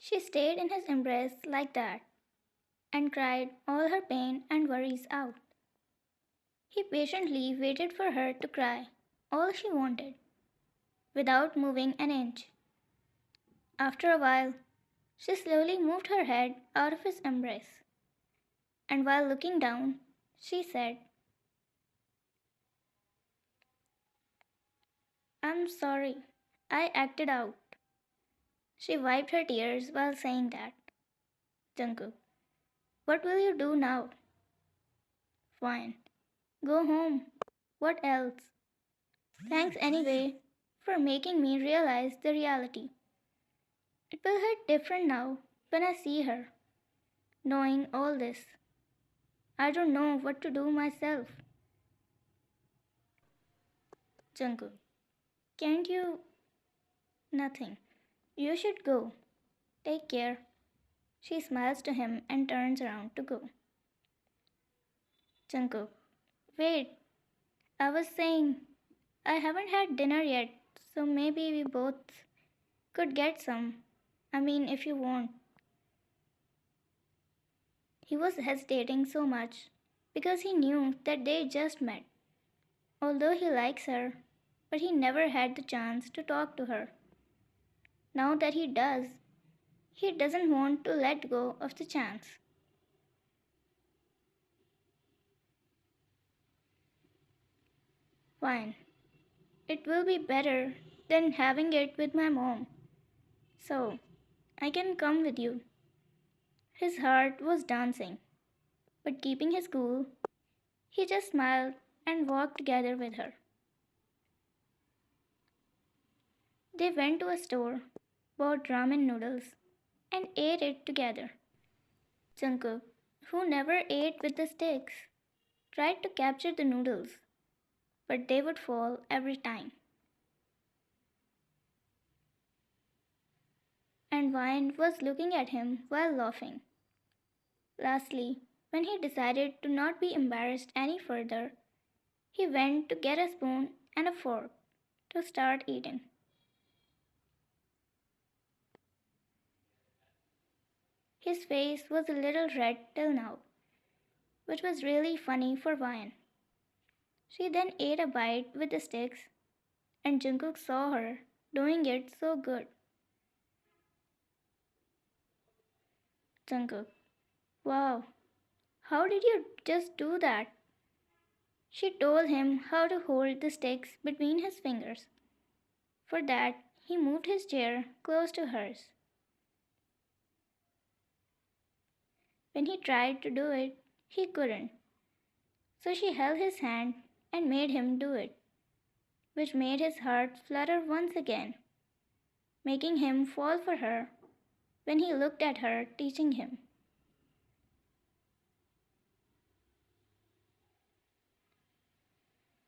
She stayed in his embrace like that and cried all her pain and worries out. He patiently waited for her to cry all she wanted without moving an inch. After a while, she slowly moved her head out of his embrace, and while looking down, she said, I'm sorry, I acted out. She wiped her tears while saying that. Jungkook, what will you do now? Fine, go home. What else? Thanks anyway for making me realize the reality. It will hurt different now when I see her, knowing all this. I don't know what to do myself. Jungkook, can't you? Nothing. You should go. Take care. She smiles to him and turns around to go. Jungkook, wait. I was saying I haven't had dinner yet, so maybe we both could get some. I mean, if you want. He was hesitating so much because he knew that they just met. Although he likes her, but he never had the chance to talk to her. Now that he does, he doesn't want to let go of the chance. Fine. It will be better than having it with my mom. So, I can come with you. His heart was dancing, but keeping his cool, he just smiled and walked together with her. They went to a store, bought ramen noodles, and ate it together. Jungkook, who never ate with the sticks, tried to capture the noodles, but they would fall every time. And Vine was looking at him while laughing. Lastly, when he decided to not be embarrassed any further, he went to get a spoon and a fork to start eating. His face was a little red till now, which was really funny for Vine. She then ate a bite with the sticks, and Jungkook saw her doing it so good. Jungkook, wow, how did you just do that? She told him how to hold the sticks between his fingers. For that, he moved his chair close to hers. When he tried to do it, he couldn't. So she held his hand and made him do it, which made his heart flutter once again, making him fall for her when he looked at her teaching him.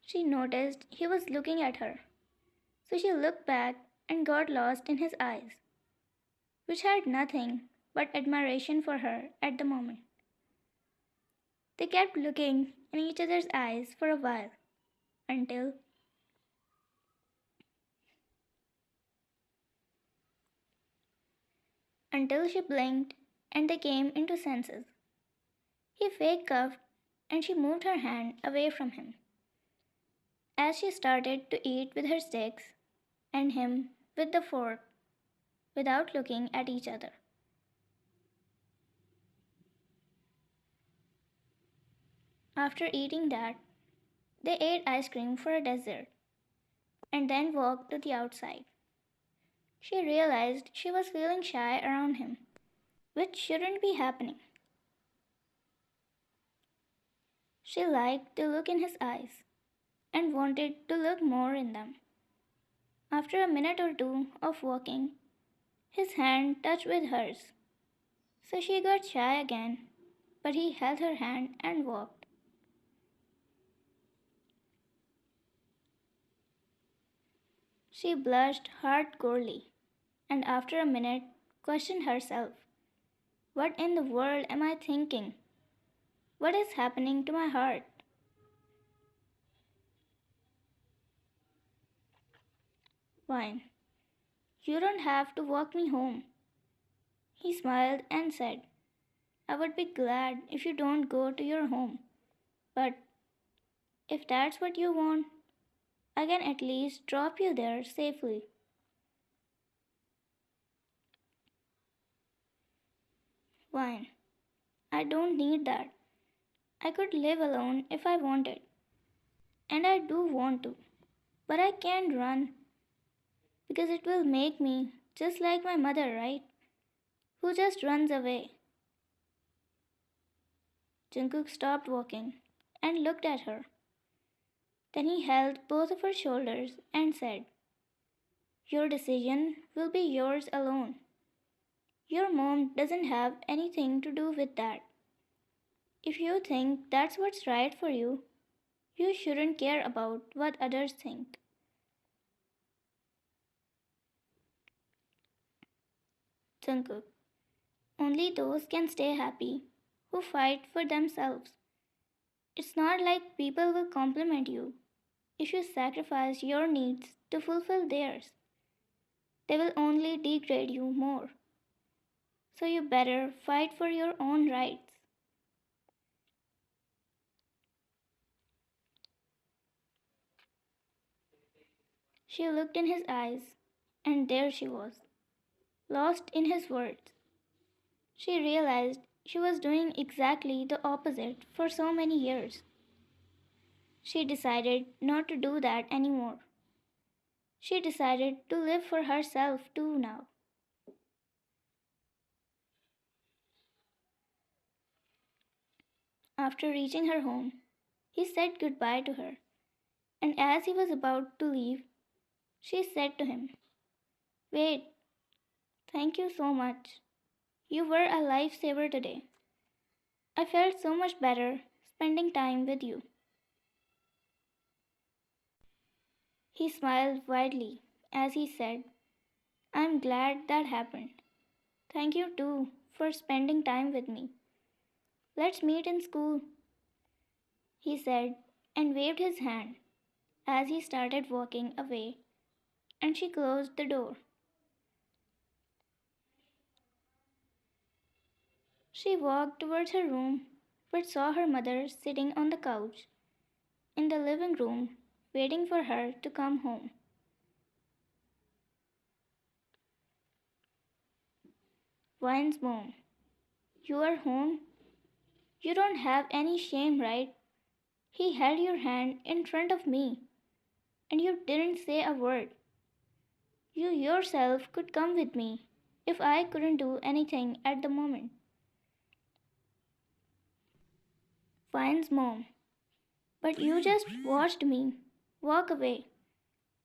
She noticed he was looking at her, so she looked back and got lost in his eyes, which had nothing but admiration for her at the moment. They kept looking in each other's eyes for a while until she blinked and they came into senses. He fake coughed and she moved her hand away from him as she started to eat with her sticks and him with the fork without looking at each other. After eating that, they ate ice cream for a dessert and then walked to the outside. She realized she was feeling shy around him, which shouldn't be happening. She liked to look in his eyes and wanted to look more in them. After a minute or two of walking, his hand touched with hers, so she got shy again, but he held her hand and walked. She blushed hardcorely and after a minute questioned herself. What in the world am I thinking? What is happening to my heart? Fine. You don't have to walk me home. He smiled and said, I would be glad if you don't go to your home, but if that's what you want, I can at least drop you there safely. Fine, I don't need that. I could live alone if I wanted, and I do want to, but I can't run because it will make me just like my mother, right? Who just runs away. Jungkook stopped walking and looked at her. Then he held both of her shoulders and said, your decision will be yours alone. Your mom doesn't have anything to do with that. If you think that's what's right for you, you shouldn't care about what others think. Jungkook, only those can stay happy who fight for themselves. It's not like people will compliment you if you sacrifice your needs to fulfill theirs. They will only degrade you more. So you better fight for your own rights. She looked in his eyes, and there she was, lost in his words. She realized she was doing exactly the opposite for so many years. She decided not to do that anymore. She decided to live for herself too now. After reaching her home, he said goodbye to her, and as he was about to leave, she said to him, wait, thank you so much. You were a lifesaver today. I felt so much better spending time with you. He smiled widely as he said, I'm glad that happened. Thank you too for spending time with me. Let's meet in school, he said and waved his hand as he started walking away and she closed the door. She walked towards her room but saw her mother sitting on the couch in the living room waiting for her to come home. Vine's mom, you are home? You don't have any shame, right? He held your hand in front of me and you didn't say a word. You yourself could come with me if I couldn't do anything at the moment. Vine's mom, but you just watched me walk away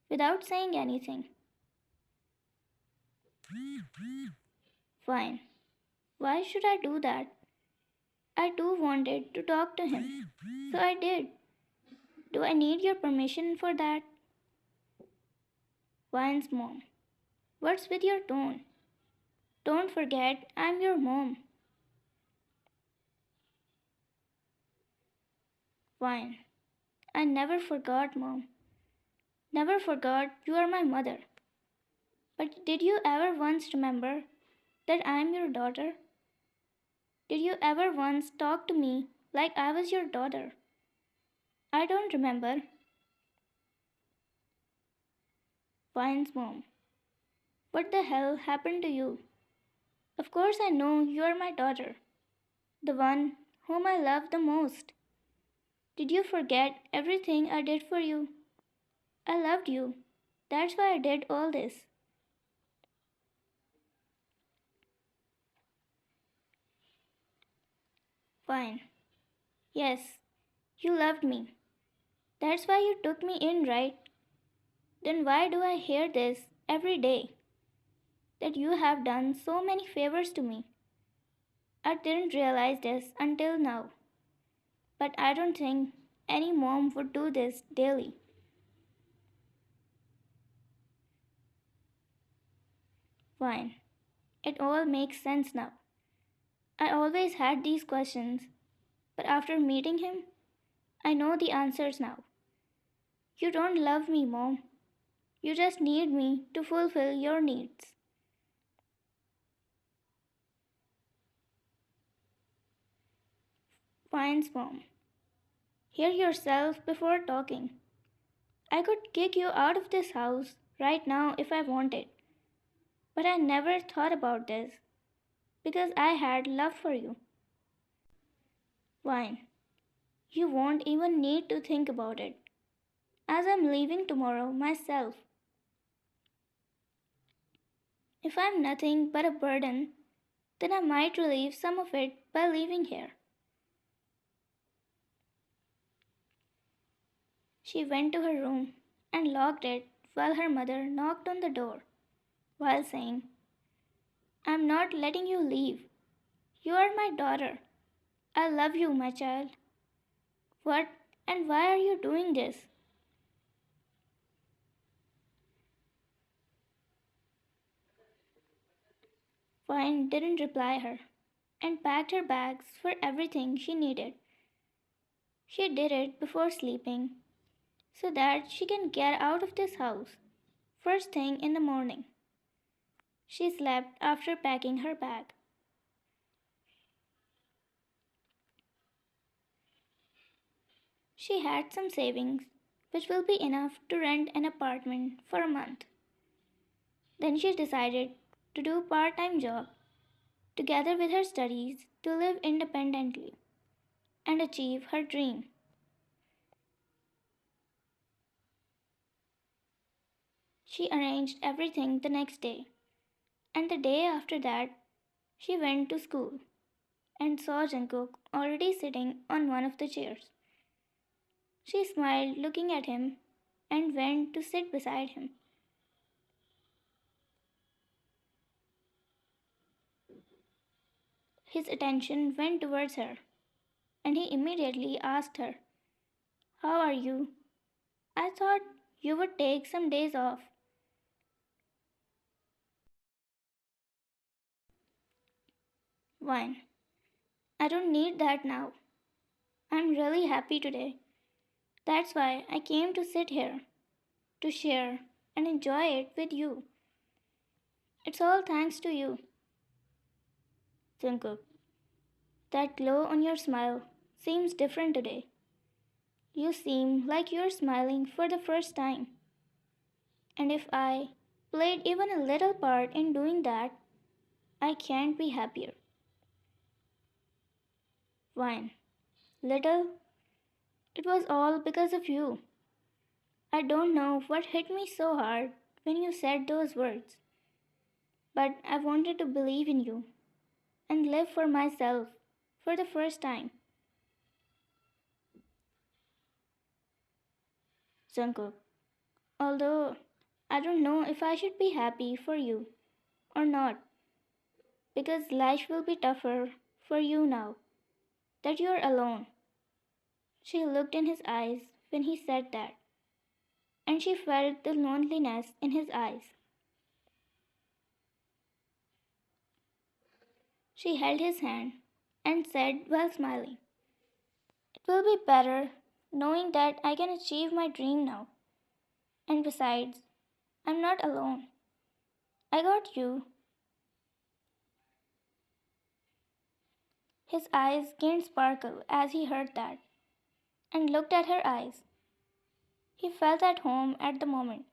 without saying anything. Fine. Why should I do that? I too wanted to talk to him. So I did. Do I need your permission for that? Vine's mom. What's with your tone? Don't forget I'm your mom. Vine. I never forgot, mom. Never forgot you are my mother. But did you ever once remember that I'm your daughter? Did you ever once talk to me like I was your daughter? I don't remember. Vine's mom. What the hell happened to you? Of course I know you are my daughter, the one whom I love the most. Did you forget everything I did for you? I loved you. That's why I did all this. Fine. Yes, you loved me. That's why you took me in, right? Then why do I hear this every day? That you have done so many favors to me. I didn't realize this until now. But I don't think any mom would do this daily. Fine. It all makes sense now. I always had these questions, but after meeting him, I know the answers now. You don't love me, mom. You just need me to fulfill your needs. Fine's mom. Hear yourself before talking. I could kick you out of this house right now if I wanted, but I never thought about this because I had love for you. Fine. You won't even need to think about it, as I'm leaving tomorrow myself. If I'm nothing but a burden, then I might relieve some of it by leaving here. She went to her room and locked it while her mother knocked on the door, while saying, I'm not letting you leave. You are my daughter. I love you, my child. What and why are you doing this? Fine didn't reply her and packed her bags for everything she needed. She did it before sleeping so that she can get out of this house first thing in the morning. She slept after packing her bag. She had some savings, which will be enough to rent an apartment for a month. Then she decided to do a part-time job together with her studies to live independently and achieve her dream. She arranged everything the next day, and the day after that, she went to school and saw Jungkook already sitting on one of the chairs. She smiled looking at him and went to sit beside him. His attention went towards her, and he immediately asked her, How are you? I thought you would take some days off. Wine. I don't need that now. I'm really happy today. That's why I came to sit here, to share and enjoy it with you. It's all thanks to you, Jungkook. That glow on your smile seems different today. You seem like you're smiling for the first time. And if I played even a little part in doing that, I can't be happier. Wine. Little? It was all because of you. I don't know what hit me so hard when you said those words, but I wanted to believe in you and live for myself for the first time. Jungkook. Although I don't know if I should be happy for you or not, because life will be tougher for you now that you're alone. She looked in his eyes when he said that, and she felt the loneliness in his eyes. She held his hand and said while smiling, It will be better knowing that I can achieve my dream now. And besides, I'm not alone. I got you. His eyes gained sparkle as he heard that and looked at her eyes. He felt at home at the moment.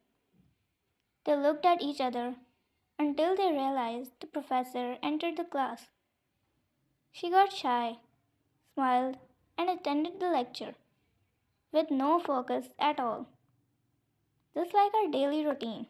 They looked at each other until they realized the professor entered the class. She got shy, smiled, and attended the lecture with no focus at all, just like our daily routine.